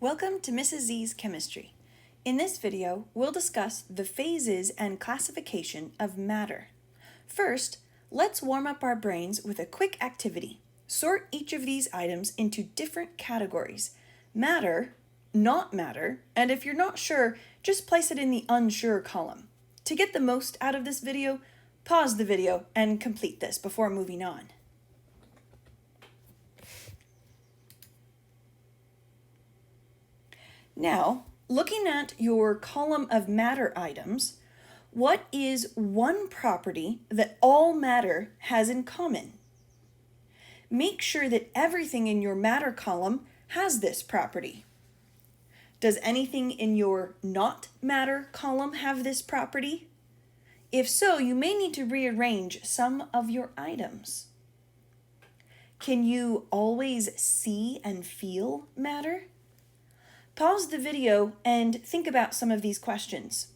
Welcome to Mrs. Z's Chemistry. In this video, we'll discuss the phases and classification of matter. First, let's warm up our brains with a quick activity. Sort each of these items into different categories: matter, not matter, and if you're not sure, just place it in the unsure column. To get the most out of this video, pause the video and complete this before moving on. Now, looking at your column of matter items, what is one property that all matter has in common? Make sure that everything in your matter column has this property. Does anything in your not matter column have this property? If so, you may need to rearrange some of your items. Can you always see and feel matter? Pause the video and think about some of these questions.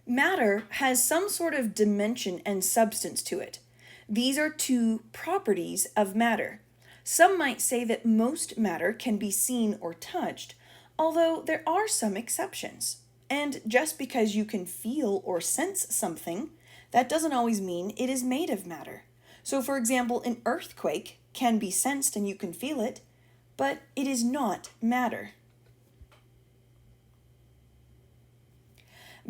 Matter has some sort of dimension and substance to it. These are two properties of matter. Some might say that most matter can be seen or touched, although there are some exceptions. And just because you can feel or sense something, that doesn't always mean it is made of matter. So for example, an earthquake can be sensed and you can feel it, but it is not matter.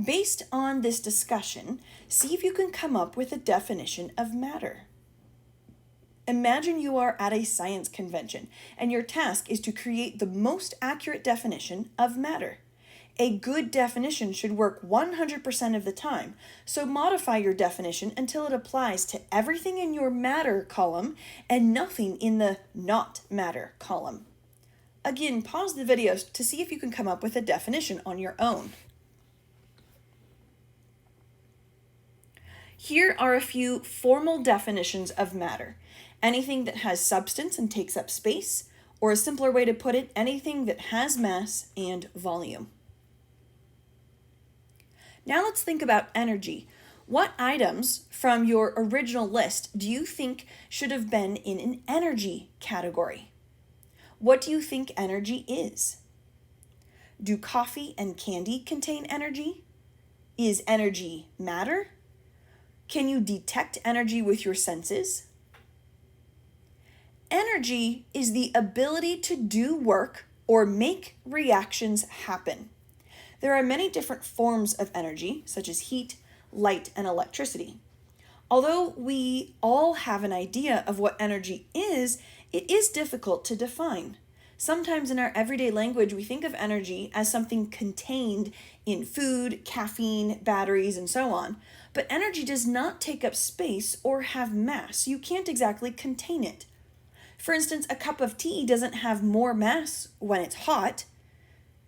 Based on this discussion, see if you can come up with a definition of matter. Imagine you are at a science convention and your task is to create the most accurate definition of matter. A good definition should work 100% of the time, so modify your definition until it applies to everything in your matter column and nothing in the not matter column. Again, pause the video to see if you can come up with a definition on your own. Here are a few formal definitions of matter. Anything that has substance and takes up space, or a simpler way to put it, anything that has mass and volume. Now let's think about energy. What items from your original list do you think should have been in an energy category? What do you think energy is? Do coffee and candy contain energy? Is energy matter? Can you detect energy with your senses? Energy is the ability to do work or make reactions happen. There are many different forms of energy, such as heat, light, and electricity. Although we all have an idea of what energy is, it is difficult to define. Sometimes in our everyday language, we think of energy as something contained in food, caffeine, batteries, and so on. But energy does not take up space or have mass. You can't exactly contain it. For instance, a cup of tea doesn't have more mass when it's hot,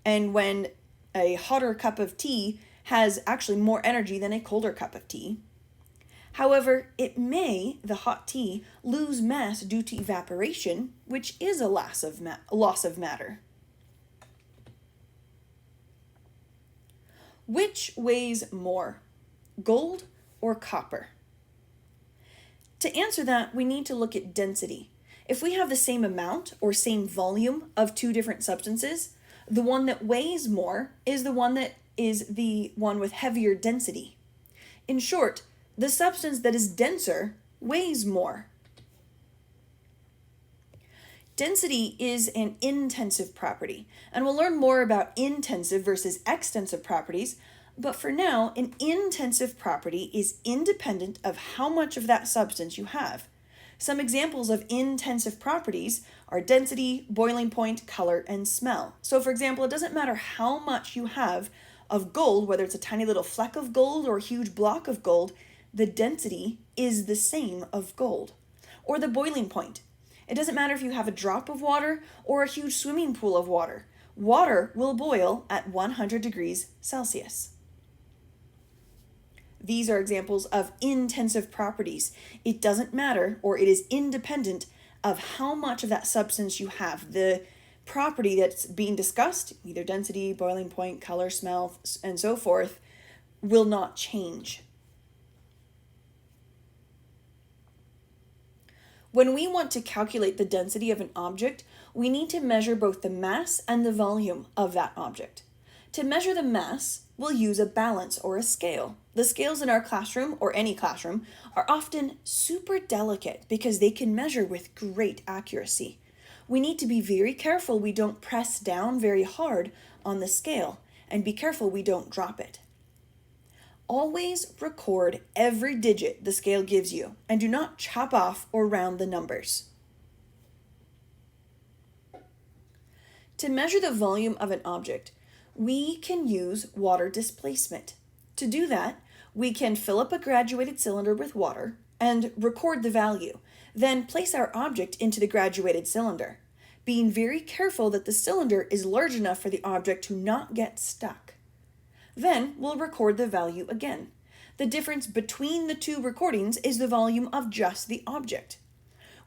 and when a hotter cup of tea has actually more energy than a colder cup of tea. However, it may, the hot tea, lose mass due to evaporation, which is a loss of matter. Which weighs more, gold or copper? To answer that, we need to look at density. If we have the same amount or same volume of two different substances, the one that weighs more is the one with heavier density. In short, the substance that is denser weighs more. Density is an intensive property, and we'll learn more about intensive versus extensive properties, but for now, an intensive property is independent of how much of that substance you have. Some examples of intensive properties are density, boiling point, color, and smell. So for example, it doesn't matter how much you have of gold, whether it's a tiny little fleck of gold or a huge block of gold, the density is the same of gold. Or the boiling point. It doesn't matter if you have a drop of water or a huge swimming pool of water. Water will boil at 100 degrees Celsius. These are examples of intensive properties. It doesn't matter, or it is independent of how much of that substance you have. The property that's being discussed, either density, boiling point, color, smell, and so forth, will not change. When we want to calculate the density of an object, we need to measure both the mass and the volume of that object. To measure the mass, we'll use a balance or a scale. The scales in our classroom, or any classroom, are often super delicate because they can measure with great accuracy. We need to be very careful we don't press down very hard on the scale, and be careful we don't drop it. Always record every digit the scale gives you, and do not chop off or round the numbers. To measure the volume of an object, we can use water displacement. To do that, we can fill up a graduated cylinder with water and record the value, then place our object into the graduated cylinder, being very careful that the cylinder is large enough for the object to not get stuck. Then we'll record the value again. The difference between the two recordings is the volume of just the object.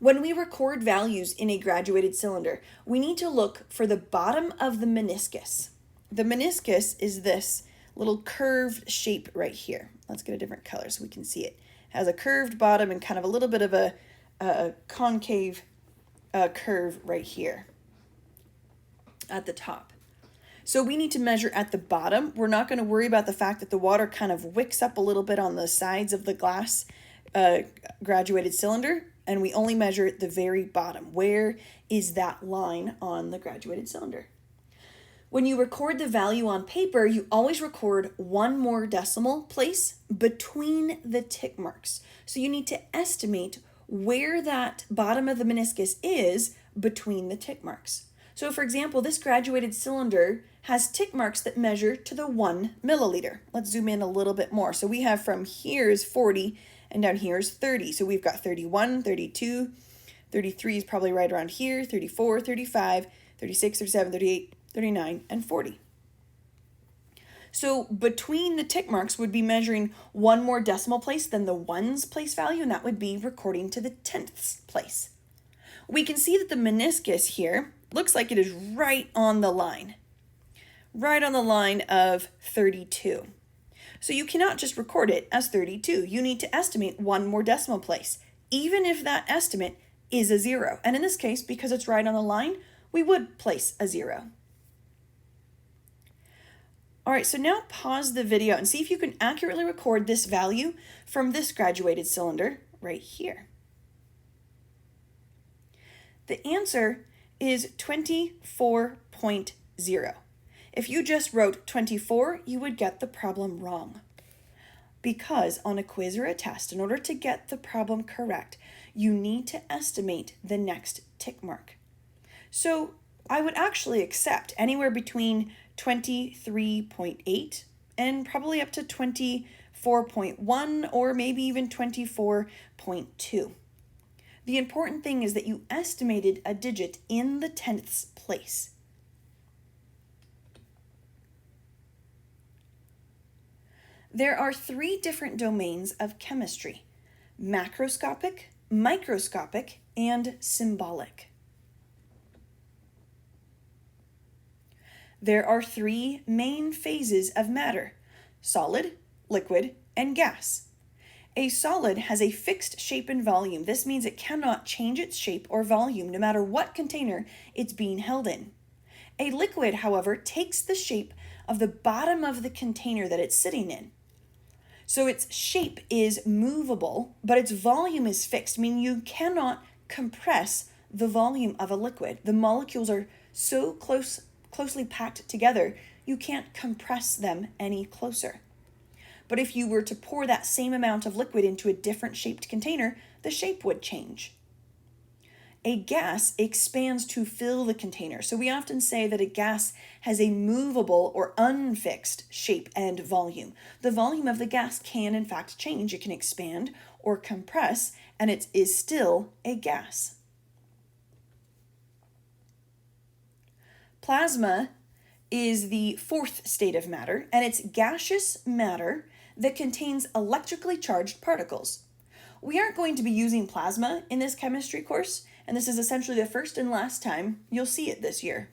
When we record values in a graduated cylinder, we need to look for the bottom of the meniscus. The meniscus is this little curved shape right here. Let's get a different color so we can see it. It has a curved bottom and kind of a little bit of a concave curve right here at the top. So we need to measure at the bottom. We're not going to worry about the fact that the water kind of wicks up a little bit on the sides of the glass graduated cylinder, and we only measure at the very bottom. Where is that line on the graduated cylinder? When you record the value on paper, you always record one more decimal place between the tick marks. So you need to estimate where that bottom of the meniscus is between the tick marks. So for example, this graduated cylinder has tick marks that measure to the 1 milliliter. Let's zoom in a little bit more. So we have from here is 40 and down here is 30. So we've got 31, 32, 33 is probably right around here, 34, 35, 36, 37, 38, 39, and 40. So between the tick marks would be measuring one more decimal place than the ones place value, and that would be recording to the tenths place. We can see that the meniscus here looks like it is right on the line of 32. So you cannot just record it as 32. You need to estimate one more decimal place, even if that estimate is a 0. And in this case, because it's right on the line, we would place a 0. All right, so now pause the video and see if you can accurately record this value from this graduated cylinder right here. The answer is 24.0. If you just wrote 24, you would get the problem wrong. Because on a quiz or a test, in order to get the problem correct, you need to estimate the next tick mark. So I would actually accept anywhere between 23.8 and probably up to 24.1 or maybe even 24.2. The important thing is that you estimated a digit in the tenths place. There are 3 different domains of chemistry: macroscopic, microscopic, and symbolic. There are 3 main phases of matter: solid, liquid, and gas. A solid has a fixed shape and volume. This means it cannot change its shape or volume no matter what container it's being held in. A liquid, however, takes the shape of the bottom of the container that it's sitting in. So its shape is movable, but its volume is fixed, meaning you cannot compress the volume of a liquid. The molecules are so closely packed together, you can't compress them any closer. But if you were to pour that same amount of liquid into a different shaped container, the shape would change. A gas expands to fill the container. So we often say that a gas has a movable or unfixed shape and volume. The volume of the gas can in fact change. It can expand or compress, and it is still a gas. Plasma is the 4th state of matter, and it's gaseous matter that contains electrically charged particles. We aren't going to be using plasma in this chemistry course, and this is essentially the first and last time you'll see it this year.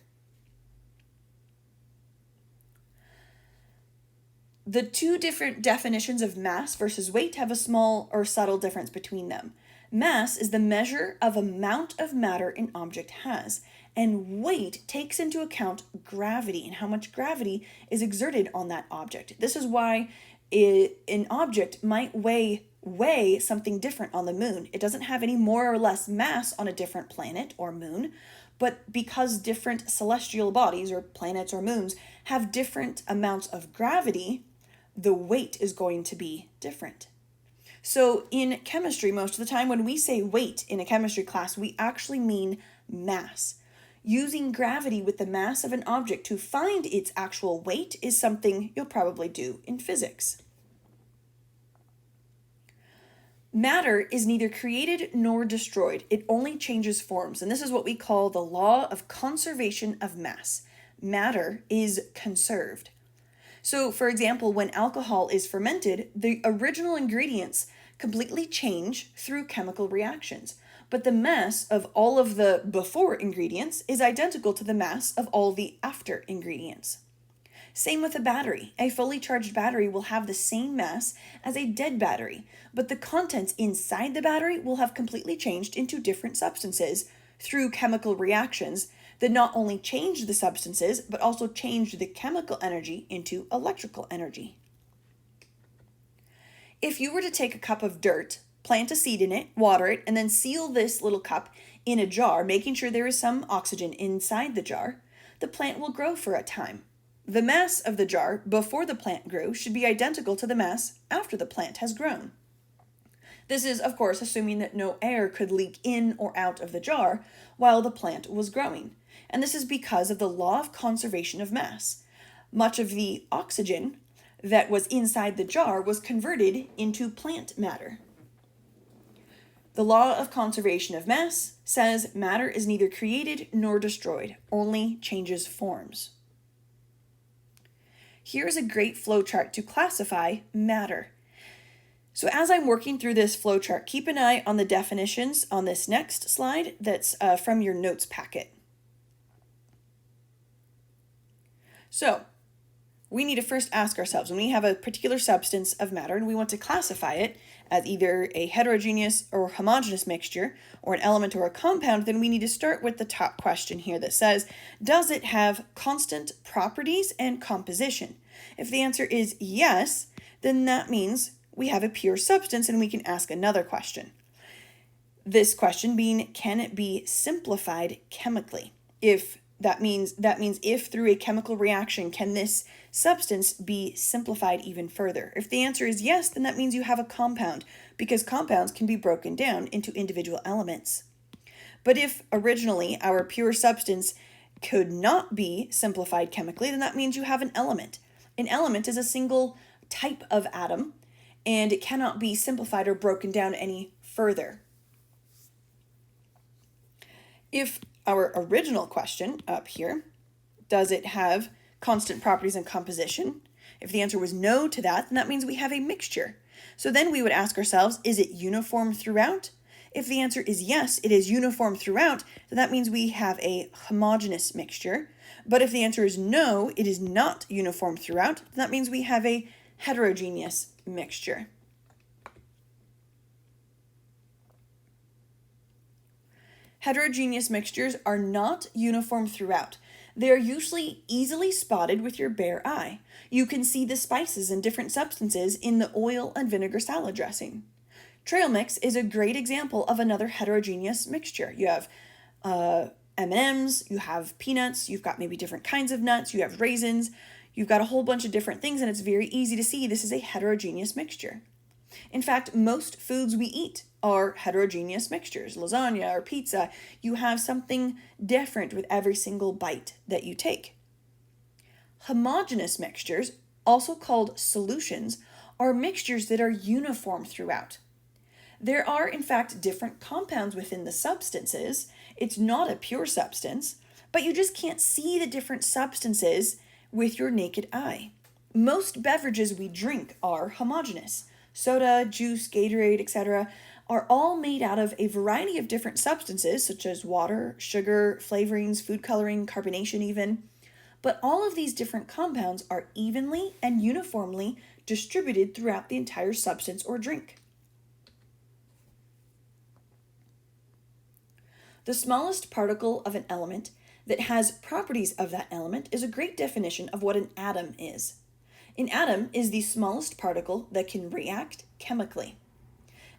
The 2 different definitions of mass versus weight have a small or subtle difference between them. Mass is the measure of amount of matter an object has, and weight takes into account gravity and how much gravity is exerted on that object. This is why an object might weigh something different on the moon. It doesn't have any more or less mass on a different planet or moon, but because different celestial bodies or planets or moons have different amounts of gravity, the weight is going to be different. So in chemistry, most of the time when we say weight in a chemistry class, we actually mean mass. Using gravity with the mass of an object to find its actual weight is something you'll probably do in physics. Matter is neither created nor destroyed. It only changes forms, and this is what we call the law of conservation of mass. Matter is conserved. So, for example, when alcohol is fermented, the original ingredients completely change through chemical reactions, but the mass of all of the before ingredients is identical to the mass of all the after ingredients. Same with a battery. A fully charged battery will have the same mass as a dead battery, but the contents inside the battery will have completely changed into different substances through chemical reactions that not only change the substances, but also change the chemical energy into electrical energy. If you were to take a cup of dirt, plant a seed in it, water it, and then seal this little cup in a jar, making sure there is some oxygen inside the jar, the plant will grow for a time. The mass of the jar before the plant grew should be identical to the mass after the plant has grown. This is, of course, assuming that no air could leak in or out of the jar while the plant was growing. And this is because of the law of conservation of mass. Much of the oxygen that was inside the jar was converted into plant matter. The law of conservation of mass says matter is neither created nor destroyed, only changes forms. Here's a great flowchart to classify matter. So as I'm working through this flowchart, keep an eye on the definitions on this next slide that's from your notes packet. So we need to first ask ourselves, when we have a particular substance of matter and we want to classify it as either a heterogeneous or homogeneous mixture or an element or a compound, then we need to start with the top question here that says, does it have constant properties and composition? If the answer is yes, then that means we have a pure substance, and we can ask another question. This question being, can it be simplified chemically? If that means if through a chemical reaction, can this substance be simplified even further? If the answer is yes, then that means you have a compound, because compounds can be broken down into individual elements. But if originally our pure substance could not be simplified chemically, then that means you have an element. An element is a single type of atom, and it cannot be simplified or broken down any further. If our original question up here, does it have constant properties and composition? If the answer was no to that, then that means we have a mixture. So then we would ask ourselves, is it uniform throughout? If the answer is yes, it is uniform throughout, then that means we have a homogeneous mixture. But if the answer is no, it is not uniform throughout, then that means we have a heterogeneous mixture. Heterogeneous mixtures are not uniform throughout. They are usually easily spotted with your bare eye. You can see the spices and different substances in the oil and vinegar salad dressing. Trail mix is a great example of another heterogeneous mixture. You have M&Ms, you have peanuts, you've got maybe different kinds of nuts, you have raisins, you've got a whole bunch of different things, and it's very easy to see this is a heterogeneous mixture. In fact, most foods we eat are heterogeneous mixtures. Lasagna or pizza, you have something different with every single bite that you take. Homogeneous mixtures, also called solutions, are mixtures that are uniform throughout. There are, in fact, different compounds within the substances. It's not a pure substance, but you just can't see the different substances with your naked eye. Most beverages we drink are homogeneous. Soda, juice, Gatorade, etc. are all made out of a variety of different substances, such as water, sugar, flavorings, food coloring, carbonation even. But all of these different compounds are evenly and uniformly distributed throughout the entire substance or drink. The smallest particle of an element that has properties of that element is a great definition of what an atom is. An atom is the smallest particle that can react chemically.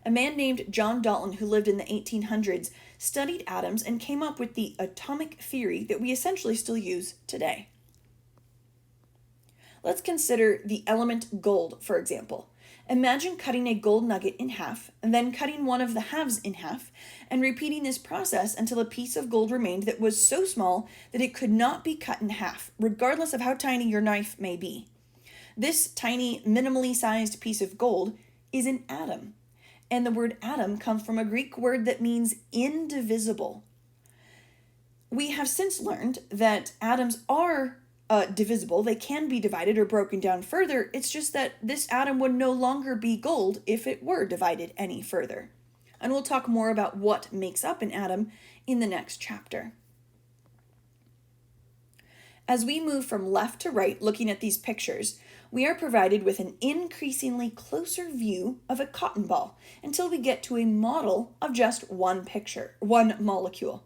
A man named John Dalton, who lived in the 1800s, studied atoms and came up with the atomic theory that we essentially still use today. Let's consider the element gold, for example. Imagine cutting a gold nugget in half, and then cutting one of the halves in half, and repeating this process until a piece of gold remained that was so small that it could not be cut in half, regardless of how tiny your knife may be. This tiny, minimally sized piece of gold is an atom, and the word atom comes from a Greek word that means indivisible. We have since learned that atoms are divisible. They can be divided or broken down further. It's just that this atom would no longer be gold if it were divided any further. And we'll talk more about what makes up an atom in the next chapter. As we move from left to right looking at these pictures, we are provided with an increasingly closer view of a cotton ball until we get to a model of just one molecule.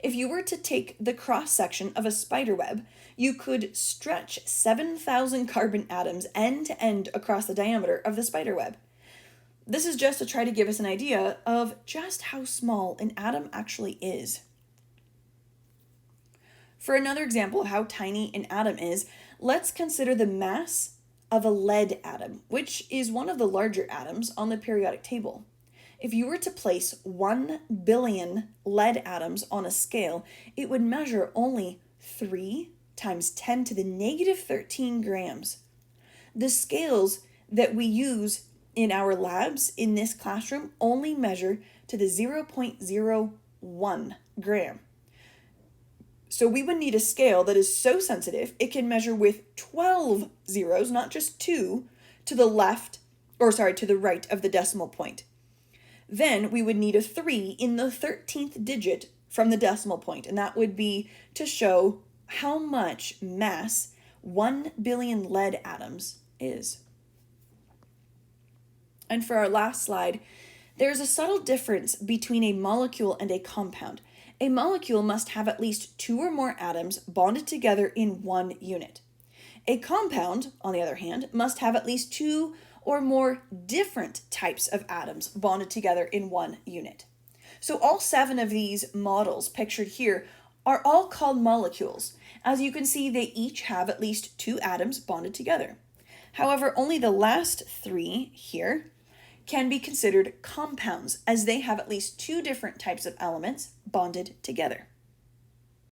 If you were to take the cross-section of a spider web, you could stretch 7,000 carbon atoms end to end across the diameter of the spider web. This is just to try to give us an idea of just how small an atom actually is. For another example of how tiny an atom is, let's consider the mass of a lead atom, which is one of the larger atoms on the periodic table. If you were to place 1 billion lead atoms on a scale, it would measure only 3 times 10 to the negative 13 grams. The scales that we use in our labs in this classroom only measure to the 0.01 gram. So we would need a scale that is so sensitive it can measure with 12 zeros, not just 2, to the right of the decimal point. Then we would need a 3 in the 13th digit from the decimal point, and that would be to show how much mass 1 billion lead atoms is. And for our last slide, there's a subtle difference between a molecule and a compound. A molecule must have at least 2 or more atoms bonded together in one unit. A compound, on the other hand, must have at least 2 or more different types of atoms bonded together in one unit. So all 7 of these models pictured here are all called molecules. As you can see, they each have at least 2 atoms bonded together. However, only the last 3 here can be considered compounds, as they have at least 2 different types of elements bonded together.